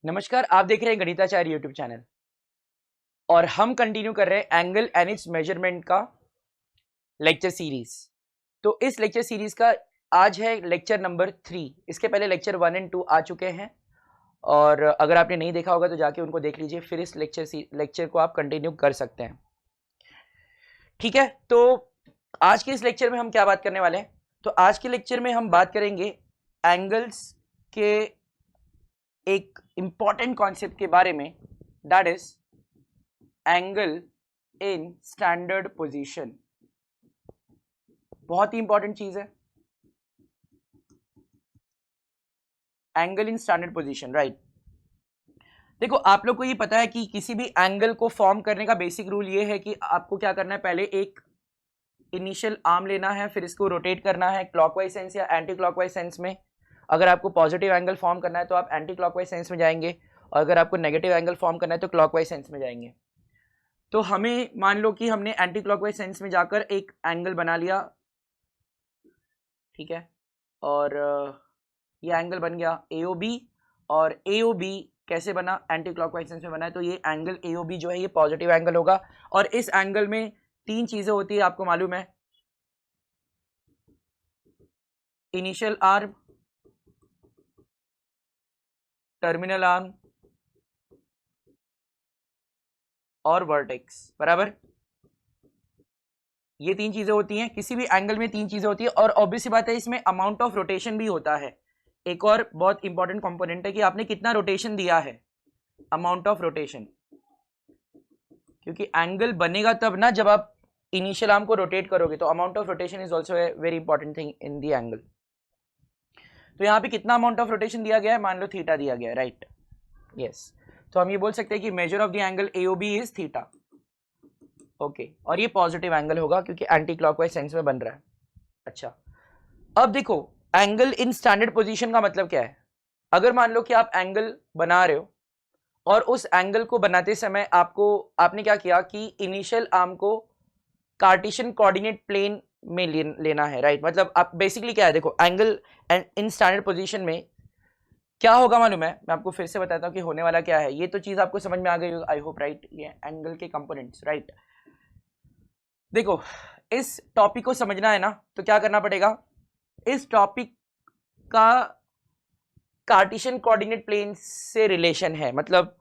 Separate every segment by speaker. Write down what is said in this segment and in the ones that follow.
Speaker 1: नमस्कार, आप देख रहे हैं गणिताचार्य यूट्यूब चैनल और हम कंटिन्यू कर रहे हैं एंगल एंड इट्स मेजरमेंट का लेक्चर सीरीज। तो इस लेक्चर सीरीज का आज है लेक्चर नंबर 3। इसके पहले लेक्चर 1 एंड 2 आ चुके हैं और अगर आपने नहीं देखा होगा तो जाके उनको देख लीजिए, फिर इस लेक्चर को आप कंटिन्यू कर सकते हैं। ठीक है, तो आज के इस लेक्चर में हम क्या बात करने वाले हैं? तो आज के लेक्चर में हम बात करेंगे एंगल्स के एक इंपॉर्टेंट कॉन्सेप्ट के बारे में, that is angle in standard position. बहुत ही इंपॉर्टेंट चीज है angle in standard position, right. देखो, आप लोग को ये पता है कि किसी भी एंगल को फॉर्म करने का बेसिक रूल ये है कि आपको क्या करना है, पहले एक इनिशियल आर्म लेना है, फिर इसको रोटेट करना है क्लॉकवाइज सेंस या एंटी क्लॉकवाइज सेंस में। अगर आपको पॉजिटिव एंगल फॉर्म करना है तो आप एंटी क्लॉकवाइज सेंस में जाएंगे, और अगर आपको नेगेटिव एंगल फॉर्म करना है तो क्लॉकवाइज सेंस में जाएंगे। तो हमें मान लो कि हमने एंटी क्लॉकवाइज सेंस में जाकर एक एंगल बना लिया, ठीक है, और ये एंगल बन गया AOB। और AOB कैसे बना? एंटी क्लॉकवाइज सेंस में बना है, तो ये एंगल AOB जो है ये पॉजिटिव एंगल होगा। और इस एंगल में तीन चीजें होती है, आपको मालूम है, इनिशियल आर्म, टर्मिनल आर्म और वर्टेक्स, बराबर। ये तीन चीजें होती हैं, किसी भी एंगल में तीन चीजें होती है। और ऑब्वियस बात है, इसमें अमाउंट ऑफ रोटेशन भी होता है। एक और बहुत इंपॉर्टेंट कंपोनेंट है कि आपने कितना रोटेशन दिया है, अमाउंट ऑफ रोटेशन। क्योंकि एंगल बनेगा तब ना जब आप इनिशियल आर्म को रोटेट करोगे, तो amount of rotation is also a very important thing in the angle. तो यहाँ पे कितना अमाउंट ऑफ रोटेशन दिया गया है? मान लो थीटा दिया गया है, राइट, यस। तो हम ये बोल सकते हैं कि measure of the angle AOB is theta, okay. और ये पॉजिटिव एंगल होगा क्योंकि एंटी क्लॉकवाइज सेंस में बन रहा है। अच्छा, अब देखो, एंगल इन स्टैंडर्ड पोजीशन का मतलब क्या है? अगर मान लो कि आप एंगल बना रहे हो और उस एंगल को बनाते समय आपने क्या किया कि इनिशियल आर्म को कार्टेशियन कोऑर्डिनेट प्लेन में लेना है, राइट। मतलब आप बेसिकली क्या है, देखो, एंगल इन स्टैंडर्ड पोजीशन में क्या होगा मालूम है? मैं आपको फिर से बताता हूँ कि होने वाला क्या है। ये तो चीज आपको समझ में आ गई, आई होप, राइट। ये एंगल के कंपोनेंट्स, राइट। देखो, इस टॉपिक को समझना है ना, तो क्या करना पड़ेगा, इस टॉपिक का कार्टेशियन कोऑर्डिनेट प्लेन से रिलेशन है। मतलब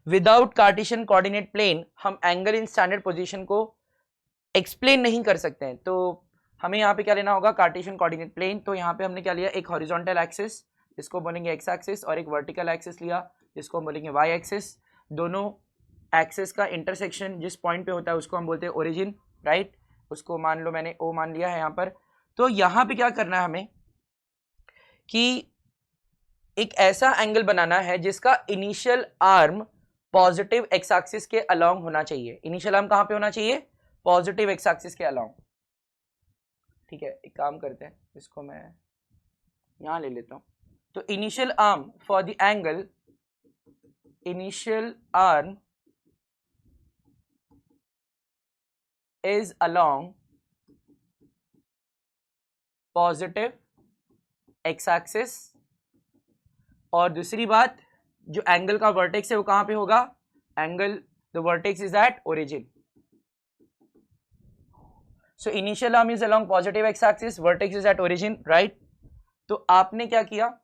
Speaker 1: विदाउट कार्टेशियन कोऑर्डिनेट प्लेन हम एंगल इन स्टैंडर्ड पोजीशन को एक्सप्लेन नहीं कर सकते हैं। तो हमें यहाँ पे क्या लेना होगा? Cartesian coordinate plane. तो यहाँ पे हमने क्या लिया? एक हॉरिजॉन्टल एक्सिस जिसको बोलेंगे एक्स एक्सिस, और एक वर्टिकल एक्सिस लिया जिसको हम बोलेंगे वाई एक्सिस। दोनों एक्सिस का इंटरसेक्शन जिस पॉइंट पे होता है उसको हम बोलते हैं ओरिजिन, राइट। उसको मान लो मैंने O मान लिया है यहाँ पर। तो यहाँ पे क्या करना है हमें कि एक ऐसा एंगल बनाना है जिसका initial arm positive X axis के अलोंग होना चाहिए। इनिशियल आर्म कहाँ पे होना चाहिए? पॉजिटिव एक्स एक्सिस के अलोंग, ठीक है। एक काम करते हैं, इसको मैं यहां ले लेता हूं। तो initial arm for the angle, initial arm is along positive X axis. और दूसरी बात, जो एंगल का वर्टेक्स है वो कहां पे होगा? Angle, the vertex is at origin. So initial arm is along positive X axis, vertex is at origin, right. तो आपने क्या किया,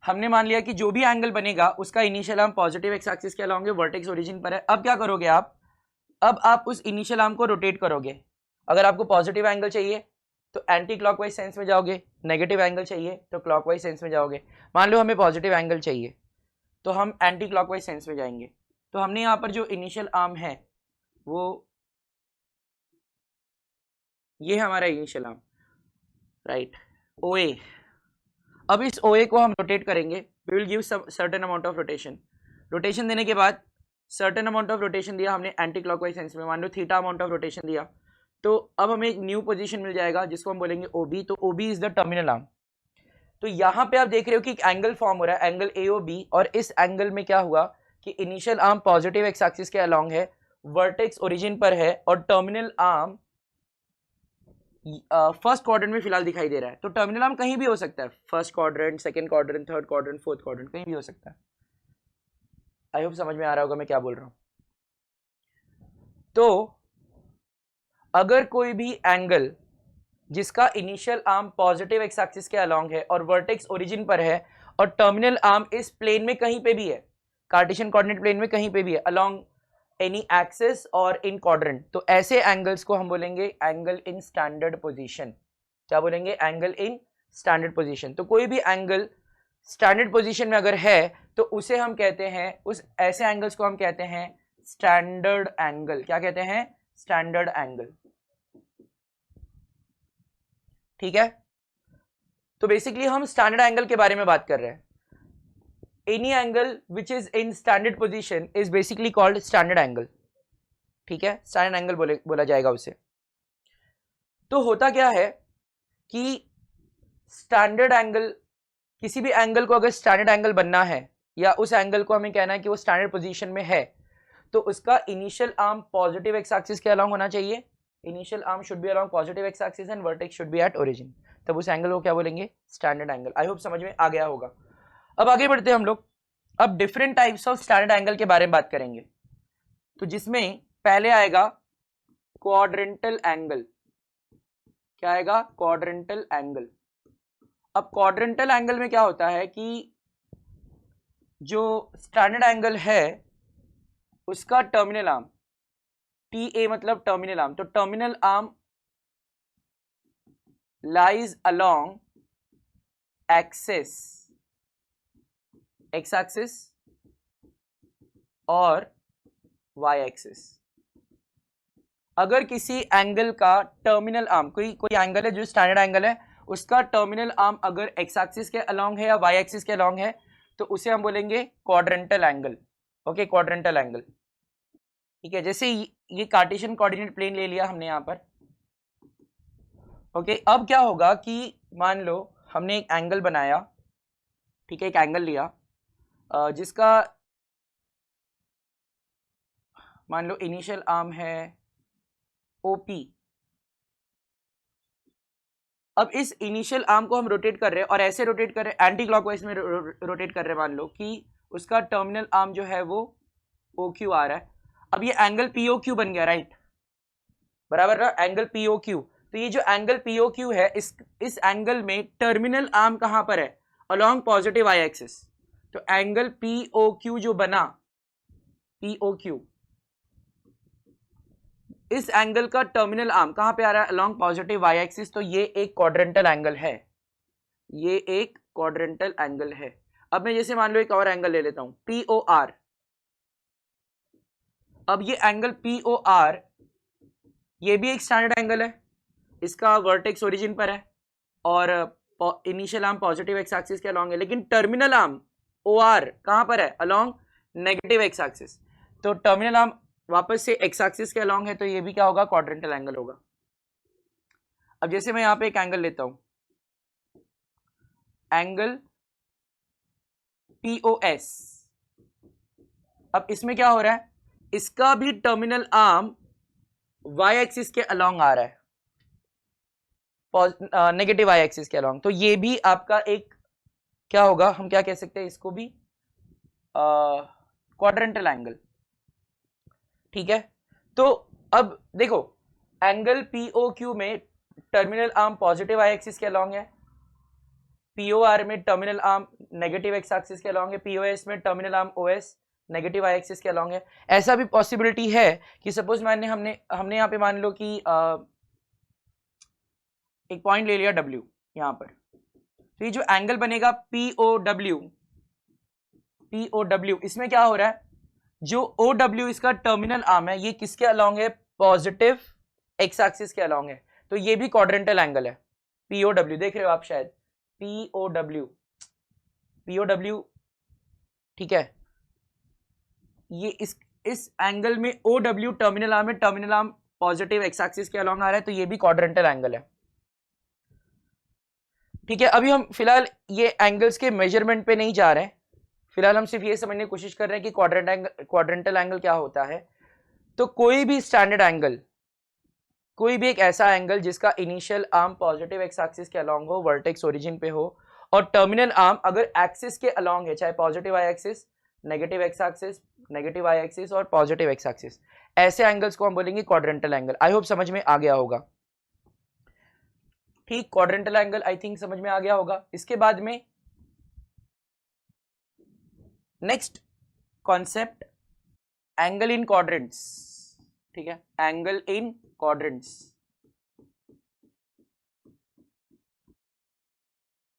Speaker 1: हमने मान लिया कि जो भी एंगल बनेगा उसका initial arm positive X axis के अलोंग है, वर्टेक्स ओरिजिन पर है। अब क्या करोगे आप? अब आप उस इनिशियल आर्म को रोटेट करोगे। अगर आपको पॉजिटिव एंगल चाहिए तो एंटी क्लॉकवाइज सेंस में जाओगे, नेगेटिव एंगल चाहिए तो क्लॉकवाइज सेंस में जाओगे। मान लो हमें पॉजिटिव एंगल चाहिए तो हम एंटी क्लॉकवाइज सेंस में जाएंगे। तो हमने यहाँ पर जो इनिशियल आर्म है वो ये है हमारा इनिशियल आर्म, राइट, OA। अब इस OA को हम रोटेट करेंगे, we will give certain amount of rotation. Rotation देने के बाद सर्टेन अमाउंट ऑफ रोटेशन दिया हमने एंटी क्लॉकवाइज सेंस में, मान लो थीटा अमाउंट ऑफ रोटेशन दिया। तो अब हमें एक न्यू पोजीशन मिल जाएगा जिसको हम बोलेंगे OB। तो OB is the terminal arm. तो यहां पे आप देख रहे हो कि एक एंगल फॉर्म हो रहा है, एंगल AOB। और इस एंगल में क्या हुआ कि initial arm positive X axis के अलोंग है, वर्टेक्स ओरिजिन पर है, और टर्मिनल आर्म फर्स्ट क्वाड्रेंट में फिलहाल दिखाई दे रहा है, तो टर्मिनल आर्म कहीं भी हो सकता है, first quadrant, second quadrant, third quadrant, fourth quadrant, कहीं भी हो सकता है। आई होप समझ में आ रहा होगा मैं क्या बोल रहा हूं। तो अगर कोई भी एंगल जिसका initial arm positive X axis के अलोंग है और वर्टेक्स ओरिजिन पर है और टर्मिनल आर्म इस प्लेन में कहीं पे भी है, कार्टेशियन कोऑर्डिनेट प्लेन में कहीं पे भी है, अलोंग एनी एक्सिस और इन क्वाड्रेंट, तो ऐसे एंगल्स को हम बोलेंगे एंगल इन स्टैंडर्ड पोजीशन। क्या बोलेंगे? Angle in standard position. तो कोई भी एंगल स्टैंडर्ड पोजीशन में अगर है तो उसे हम कहते हैं, उस ऐसे एंगल्स को हम कहते हैं स्टैंडर्ड एंगल। क्या कहते हैं? Standard angle. ठीक है, तो बेसिकली हम स्टैंडर्ड एंगल के बारे में बात कर रहे हैं। Any angle which is in standard position is basically called standard angle. ठीक है, स्टैंडर्ड एंगल बोला जाएगा उसे। तो होता क्या है कि स्टैंडर्ड एंगल, किसी भी एंगल को अगर स्टैंडर्ड एंगल बनना है या उस एंगल को हमें कहना है कि वो स्टैंडर्ड पोजीशन में है, तो उसका initial arm positive X axis के अलोंग होना चाहिए। Initial arm should be along positive X axis and vertex should be at origin. तब उस एंगल को क्या बोलेंगे? Standard angle. आई होप समझ में आ गया होगा। अब आगे बढ़ते हैं हम लोग। अब different types of standard angle के बारे में बात करेंगे, तो जिसमें पहले आएगा क्वाड्रेंटल एंगल। क्या आएगा? Quadrantal angle. अब क्वाड्रेंटल एंगल में क्या होता है कि जो स्टैंडर्ड एंगल है उसका टर्मिनल आर्म, टी ए मतलब टर्मिनल आर्म, तो terminal arm lies along axis, x axis और वाई एक्सिस। अगर किसी एंगल का टर्मिनल आर्म, कोई एंगल है जो स्टैंडर्ड एंगल है, उसका टर्मिनल आर्म अगर एक्स एक्सिस के अलोंग है या वाई एक्सिस के अलोंग है, तो उसे हम बोलेंगे quadrantal angle. Okay, quadrantal angle. ठीक है, जैसे ये कार्टेशियन कोऑर्डिनेट प्लेन ले लिया हमने यहां पर। ओके, अब क्या होगा कि मान लो हमने एक एंगल बनाया, ठीक है, एक एंगल लिया जिसका मान लो इनिशियल आर्म है OP। अब इस इनिशियल आर्म को हम रोटेट कर रहे हैं और ऐसे रोटेट कर रहे हैं, एंटी क्लॉकवाइज में रोटेट कर रहे हैं। मान लो कि उसका टर्मिनल आर्म जो है वो OQ आ रहा है। अब ये एंगल POQ बन गया, राइट? बराबर ना, एंगल POQ। तो ये जो एंगल POQ है, इस एंगल में टर्मिनल आर्म कहां पर है? Along positive Y axis. तो एंगल POQ जो बना, POQ, इस एंगल का टर्मिनल आर्म कहां पे आ रहा है? Along positive Y axis. तो ये एक क्वाड्रेंटल एंगल है, ये एक क्वाड्रेंटल एंगल है। अब मैं जैसे मान लो एक और एंगल ले लेता हूं, POR। अब ये एंगल POR, ये भी एक स्टैंडर्ड एंगल है, इसका वर्टेक्स ओरिजिन पर है और initial arm positive X axis के अलोंग है, लेकिन टर्मिनल आर्म OR कहां पर है? Along negative X axis. तो टर्मिनल आर्म वापस से एक्स एक्सिस के अलोंग है, तो ये भी क्या होगा? क्वाड्रेंटल एंगल होगा। अब जैसे मैं यहां पे एक एंगल लेता हूं, एंगल POS। अब इसमें क्या हो रहा है? इसका भी टर्मिनल आर्म वाई एक्सिस के अलोंग आ रहा है, नेगेटिव वाई एक्सिस के अलोंग। तो ये भी आपका एक क्या होगा? हम क्या कह सकते हैं इसको भी? Quadrantal angle. ठीक है, तो अब देखो, एंगल POQ में terminal arm positive Y axis के अलोंग है, POR में terminal arm negative X axis के अलोंग है, POS में terminal arm OS negative Y axis के अलोंग है। ऐसा भी पॉसिबिलिटी है कि सपोज हमने यहाँ पे मान लो कि एक पॉइंट ले लिया W यहां पर, तो ये जो एंगल बनेगा POW, इसमें क्या हो रहा है? जो OW इसका टर्मिनल आर्म है, ये किसके अलोंग है? पॉजिटिव एक्स एक्सिस के अलोंग है। तो ये भी क्वाड्रेंटल एंगल है, POW। देख रहे हो आप शायद, POW। ठीक है, ये इस एंगल में OW टर्मिनल आर्म है, terminal arm positive X axis के अलोंग आ रहा है, तो ये भी क्वाड्रेंटल एंगल है। ठीक है, अभी हम फिलहाल ये एंगल्स के मेजरमेंट पे नहीं जा रहे हैं, फिलहाल हम सिर्फ ये समझने की कोशिश कर रहे हैं कि क्वाड्रेंटल एंगल क्या होता है। तो कोई भी स्टैंडर्ड एंगल कोई भी एक ऐसा एंगल जिसका initial arm positive X axis के अलोंग हो, वर्टेक्स ओरिजिन पे हो, और टर्मिनल आर्म अगर एक्सिस के अलोंग है, चाहे positive Y axis, negative X axis, negative Y axis और पॉजिटिव एक्स एक्सिस, ऐसे एंगल्स को हम बोलेंगे क्वाड्रेंटल एंगल। आई होप समझ में आ गया होगा। ठीक, क्वाड्रेंटल एंगल आई थिंक समझ में आ गया होगा। इसके बाद में next concept angle in quadrants. ठीक है, angle in quadrants,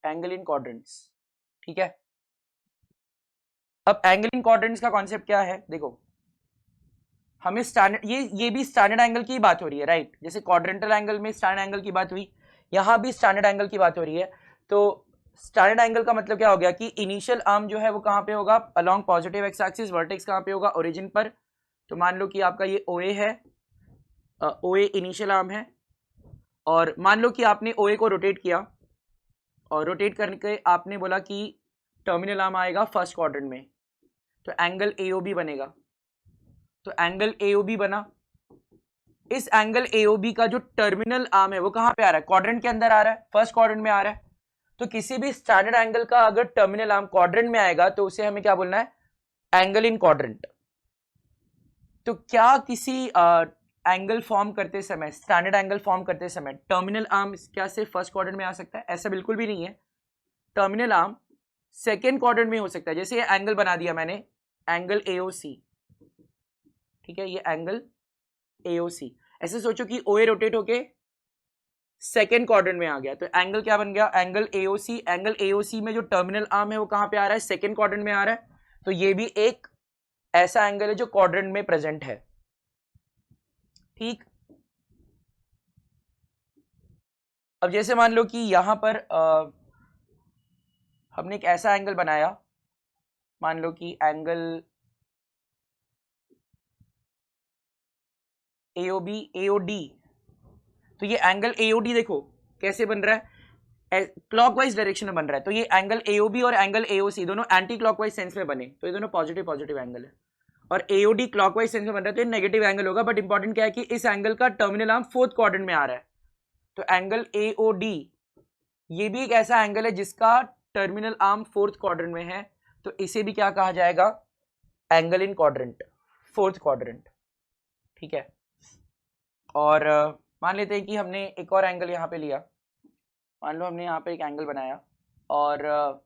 Speaker 1: angle in quadrants. ठीक है, अब एंगल इन क्वाड्रेंट्स का कॉन्सेप्ट क्या है, देखो हमें स्टैंडर्ड, ये भी स्टैंडर्ड एंगल की बात हो रही है, राइट। जैसे क्वाड्रेंटल एंगल में स्टैंडर्ड एंगल की बात हुई, यहां भी स्टैंडर्ड एंगल की बात हो रही है। तो स्टैंडर्ड एंगल का मतलब क्या हो गया कि इनिशियल आर्म जो है वो कहां पे होगा, along positive X axis, vertex कहां पे होगा, ओरिजिन पर। तो मान लो कि आपका ये OA है, OA इनिशियल आर्म है, और मान लो कि आपने OA को रोटेट किया, और रोटेट करके आपने बोला कि टर्मिनल आर्म आएगा फर्स्ट क्वाड्रेंट में, तो एंगल AOB बनेगा। तो एंगल AOB बना, इस एंगल AOB का जो टर्मिनल आर्म है वो कहां पे आ रहा है, क्वाड्रेंट के अंदर आ रहा है, फर्स्ट क्वाड्रेंट में आ रहा है। तो किसी भी स्टैंडर्ड एंगल का अगर टर्मिनल आर्म क्वाड्रेंट में आएगा तो उसे हमें क्या बोलना है, एंगल इन क्वाड्रेंट। तो क्या किसी एंगल फॉर्म करते समय, स्टैंडर्ड एंगल फॉर्म करते समय टर्मिनल आर्म क्या सिर्फ फर्स्ट क्वाड्रेंट में आ सकता है? ऐसा बिल्कुल भी नहीं है। टर्मिनल आर्म सेकेंड क्वाड्रेंट में हो सकता है। जैसे ये एंगल बना दिया मैंने, एंगल AOC, ठीक है, ये एंगल AOC। ऐसे सोचो कि OA रोटेट होके सेकेंड क्वाड्रेंट में आ गया, तो एंगल क्या बन गया, एंगल AOC। एंगल AOC में जो टर्मिनल आर्म है वो कहां पे आ रहा है, सेकेंड क्वाड्रेंट में आ रहा है। तो ये भी एक ऐसा एंगल है जो क्वाड्रेंट में प्रेजेंट है। ठीक, अब जैसे मान लो कि यहां पर हमने एक ऐसा एंगल बनाया, मान लो कि एंगल AOD। तो ये एंगल AOD देखो कैसे बन रहा है, क्लॉकवाइज डायरेक्शन में बन रहा है। तो ये एंगल AOB और एंगल AOC दोनों एंटी क्लॉकवाइज सेंस में बने, तो ये दोनों पॉजिटिव पॉजिटिव एंगल है। और AOD क्लॉकवाइज सेंस में बन रहा है तो ये नेगेटिव एंगल होगा। बट इंपॉर्टेंट क्या है कि इस एंगल का टर्मिनल आर्म फोर्थ क्वाड्रेंट में आ रहा है। तो एंगल AOD ये भी एक ऐसा एंगल है जिसका टर्मिनल आर्म फोर्थ क्वाड्रेंट में है, तो इसे भी क्या कहा जाएगा, angle in quadrant, fourth quadrant. ठीक है, और मान लेते हैं कि हमने एक और एंगल यहाँ पे लिया, मान लो हमने यहाँ पे एक एंगल बनाया और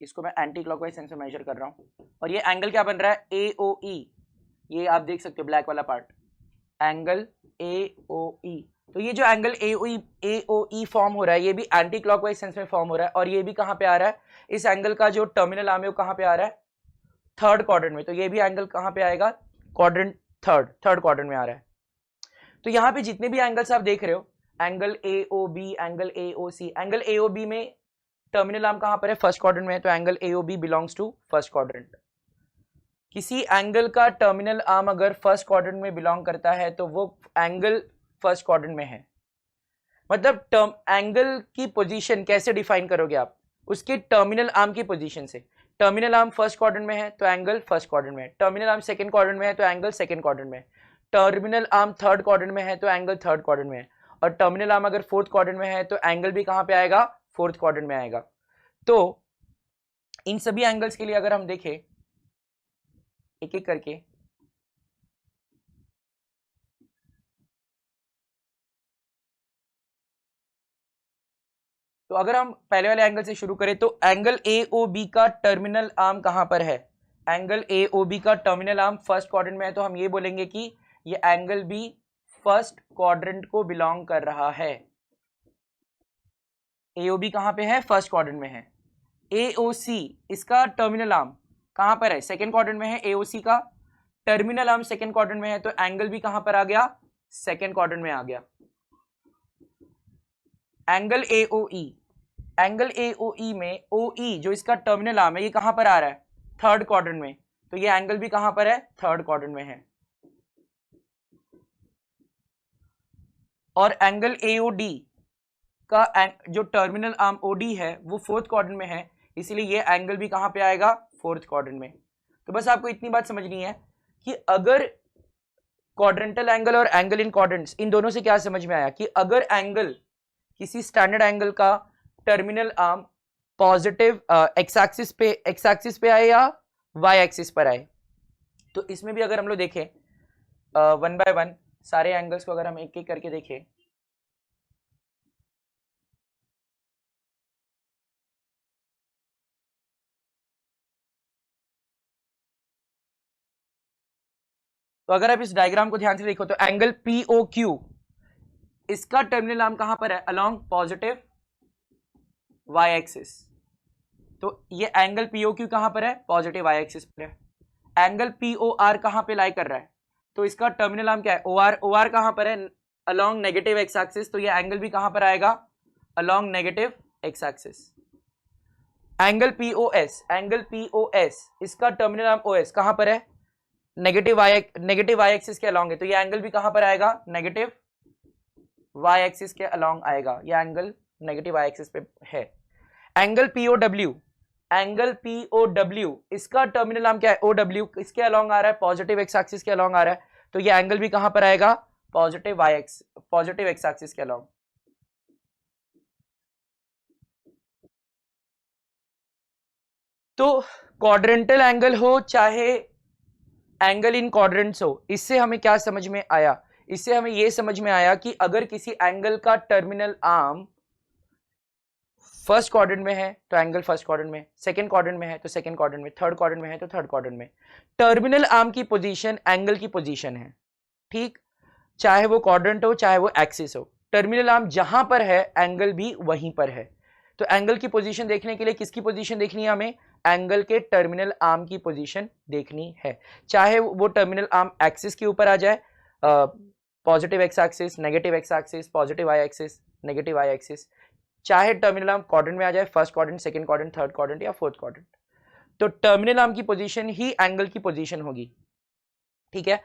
Speaker 1: इसको मैं एंटी क्लॉकवाइज सेंस में मेजर कर रहा हूँ, और ये एंगल क्या बन रहा है, AOE। ये आप देख सकते हो ब्लैक वाला पार्ट, एंगल AOE। तो ये जो एंगल AOE फॉर्म हो रहा है ये भी एंटी क्लॉकवाइज सेंस में फॉर्म हो रहा है, और ये भी कहाँ पे आ रहा है, इस एंगल का जो टर्मिनल आर्म है वो कहाँ पे आ रहा है, थर्ड क्वाड्रेंट में। तो ये भी एंगल कहाँ पे आएगा, क्वाड्रेंट थर्ड क्वाड्रेंट में आ रहा है। तो यहाँ पे जितने भी एंगल्स आप देख रहे हो, angle AOB, angle AOC, angle AOB में टर्मिनल आर्म कहाँ पर है, फर्स्ट क्वाड्रेंट में है, तो angle AOB belongs to first quadrant. किसी एंगल का टर्मिनल आर्म अगर फर्स्ट क्वाड्रेंट में बिलोंग करता है तो वो एंगल फर्स्ट क्वाड्रेंट में है। मतलब टर्म एंगल की पोजीशन कैसे डिफाइन करोगे आप, उसके टर्मिनल आर्म की पोजीशन से। टर्मिनल आर्म फर्स्ट क्वाड्रेंट में है तो एंगल फर्स्ट क्वाड्रेंट में है, टर्मिनल आर्म सेकंड क्वाड्रेंट में है तो एंगल सेकंड क्वाड्रेंट में है, टर्मिनल आर्म थर्ड क्वाड्रेंट में है तो एंगल थर्ड क्वाड्रेंट में है, और टर्मिनल आर्म अगर फोर्थ क्वाड्रेंट में है तो एंगल भी कहां पे आएगा, फोर्थ क्वाड्रेंट में आएगा। तो इन सभी एंगल्स के लिए अगर हम देखें एक एक करके, तो अगर हम पहले वाले एंगल से शुरू करें तो एंगल AOB का टर्मिनल आर्म कहां पर है, एंगल AOB का टर्मिनल आर्म फर्स्ट क्वाड्रेंट में है, तो हम ये बोलेंगे कि ये एंगल भी फर्स्ट क्वाड्रेंट को बिलोंग कर रहा है। AOB कहां पे है, फर्स्ट क्वाड्रेंट में है। AOC इसका टर्मिनल आर्म कहां पर है, सेकंड क्वाड्रेंट में है। AOC का टर्मिनल आर्म सेकंड क्वाड्रेंट में है, तो एंगल भी कहां पर आ गया, सेकंड क्वाड्रेंट में आ गया। एंगल AOE, एंगल AOE में OE जो इसका टर्मिनल आर्म है ये कहां पर आ रहा है, थर्ड क्वाड्रेंट में, तो ये एंगल भी कहां पर है, थर्ड क्वाड्रेंट में है। और एंगल AOD का जो टर्मिनल आर्म OD है वो फोर्थ क्वाड्रेंट में है, इसलिए ये एंगल भी कहां पे आएगा, फोर्थ क्वाड्रेंट में। तो बस आपको इतनी बात समझनी है कि अगर क्वाड्रेंटल एंगल और एंगल इन क्वाड्रेंट्स, इन दोनों से क्या समझ में आया कि अगर एंगल किसी स्टैंडर्ड एंगल का terminal arm positive X axis पे आए या वाई एक्सिस पर आए, तो इसमें भी अगर हम लोग देखें वन बाय वन सारे एंगल्स को अगर हम एक एक करके देखें, तो अगर आप इस डायग्राम को ध्यान से देखो तो एंगल POQ, इसका टर्मिनल आर्म कहां पर है, अलोंग पॉजिटिव वाई एक्सिस। तो ये एंगल POQ कहां पर है, पॉजिटिव वाई एक्सिस पर है। एंगल POR कहां पे लाई कर रहा है, तो इसका टर्मिनल आर्म क्या है, OR कहां पर है, अलोंग नेगेटिव एक्स एक्सिस। तो ये एंगल भी कहां पर आएगा, along negative X axis. Angle POS, इसका टर्मिनल आर्म OS कहां पर है, नेगेटिव वाई एक्सिस के अलोंग है। तो ये एंगल भी कहां पर आएगा, नेगेटिव वाई एक्सिस के अलोंग आएगा। ये एंगल नेगेटिव वाई एक्सिस पे है। एंगल POW, इसका टर्मिनल आर्म क्या है, OW, इसके अलोंग आ रहा है, पॉजिटिव एक्स एक्सिस के अलोंग आ रहा है। तो ये एंगल भी कहां पर आएगा, पॉजिटिव एक्स एक्सिस के अलोंग। तो क्वाड्रेंटल एंगल हो चाहे एंगल इन क्वाड्रेंट्स हो, इससे हमें क्या समझ में आया, इससे हमें यह समझ में आया कि अगर किसी एंगल का टर्मिनल आर्म फर्स्ट क्वाड्रेंट में है तो एंगल फर्स्ट क्वाड्रेंट में, सेकंड क्वाड्रेंट में है तो सेकंड क्वाड्रेंट में, थर्ड क्वाड्रेंट में है तो थर्ड क्वाड्रेंट में, टर्मिनल आर्म की पोजीशन एंगल की पोजीशन है। ठीक, चाहे वो क्वाड्रेंट हो चाहे वो एक्सिस हो, टर्मिनल आर्म जहां पर है एंगल भी वहीं पर है। तो एंगल की पोजीशन देखने के लिए किसकी पोजीशन देखनी है, हमें एंगल के टर्मिनल आर्म की पोजीशन देखनी है। चाहे वो टर्मिनल आर्म एक्सिस के ऊपर आ जाए, positive X axis, negative X axis, positive Y axis, negative Y axis, चाहे टर्मिनल आर्म क्वाड्रेंट में आ जाए, first quadrant, second quadrant, third quadrant या फोर्थ क्वाड्रेंट, तो टर्मिनल आर्म की पोजीशन ही एंगल की पोजीशन होगी। ठीक है,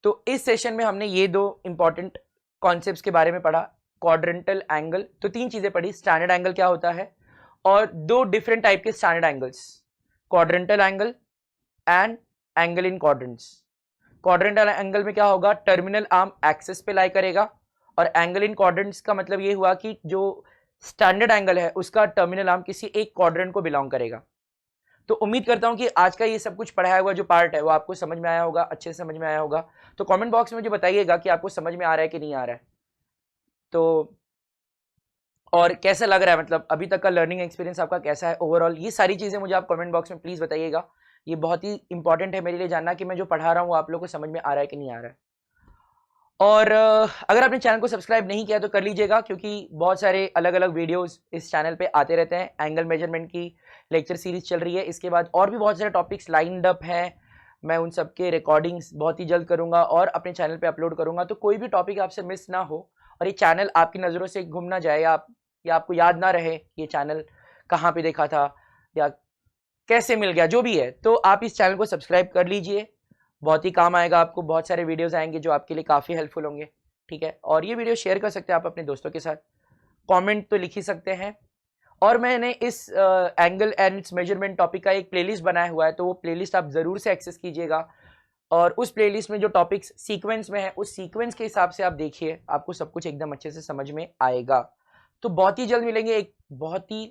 Speaker 1: तो इस सेशन में हमने ये दो इंपॉर्टेंट कॉन्सेप्ट्स के बारे में पढ़ा। क्वाड्रेंटल एंगल, तो तीन चीजें पढ़ी, स्टैंडर्ड एंगल क्या होता है और दो डिफरेंट टाइप के standard angles, quadrantal angle and angle in quadrants. Quadrantal angle में क्या होगा, टर्मिनल आर्म एक्सिस पे लाई करेगा, और एंगल इन क्वाड्रेंट्स का मतलब ये हुआ कि जो स्टैंडर्ड एंगल है उसका टर्मिनल आर्म किसी एक क्वाड्रेंट को बिलोंग करेगा। तो उम्मीद करता हूं कि आज का ये सब कुछ पढ़ाया हुआ जो पार्ट है वो आपको समझ में आया होगा, अच्छे से समझ में आया होगा। तो कमेंट बॉक्स में मुझे बताइएगा कि आपको समझ में आ रहा है कि नहीं आ रहा है, तो और कैसा लग रहा है, मतलब अभी तक का लर्निंग एक्सपीरियंस आपका कैसा है ओवरऑल। ये सारी चीज़ें मुझे आप कमेंट बॉक्स में प्लीज़ बताइएगा। ये बहुत ही इंपॉर्टेंट है मेरे लिए जानना कि मैं जो पढ़ा रहा हूँ आप लोगों को समझ में आ रहा है कि नहीं आ रहा है। और अगर आपने चैनल को सब्सक्राइब नहीं किया तो कर लीजिएगा, क्योंकि बहुत सारे अलग अलग वीडियोस इस चैनल पे आते रहते हैं। एंगल मेजरमेंट की लेक्चर सीरीज चल रही है, इसके बाद और भी बहुत सारे टॉपिक्स लाइंड अप हैं। मैं उन सब के रिकॉर्डिंग्स बहुत ही जल्द करूंगा और अपने चैनल पे अपलोड करूंगा, तो कोई भी टॉपिक आपसे मिस ना हो और ये चैनल आपकी नज़रों से घूम ना जाए, या आपको याद ना रहे ये चैनल कहाँ पे देखा था या कैसे मिल गया, जो भी है, तो आप इस चैनल को सब्सक्राइब कर लीजिए, बहुत ही काम आएगा आपको। बहुत सारे वीडियोस आएंगे जो आपके लिए काफ़ी हेल्पफुल होंगे। ठीक है, और ये वीडियो शेयर कर सकते हैं आप अपने दोस्तों के साथ, कमेंट तो लिख ही सकते हैं। और मैंने इस angle and it's measurement topic का एक प्लेलिस्ट बनाया हुआ है, तो वो प्लेलिस्ट आप ज़रूर से एक्सेस कीजिएगा, और उस प्लेलिस्ट में जो टॉपिक्स सीक्वेंस में है उस सीक्वेंस के हिसाब से आप देखिए, आपको सब कुछ एकदम अच्छे से समझ में आएगा। तो बहुत ही जल्द मिलेंगे एक बहुत ही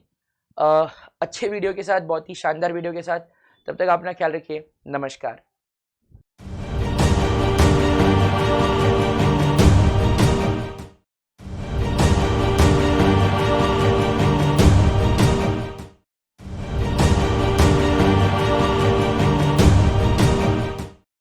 Speaker 1: अच्छे वीडियो के साथ, बहुत ही शानदार वीडियो के साथ। तब तक अपना ख्याल रखिए, नमस्कार।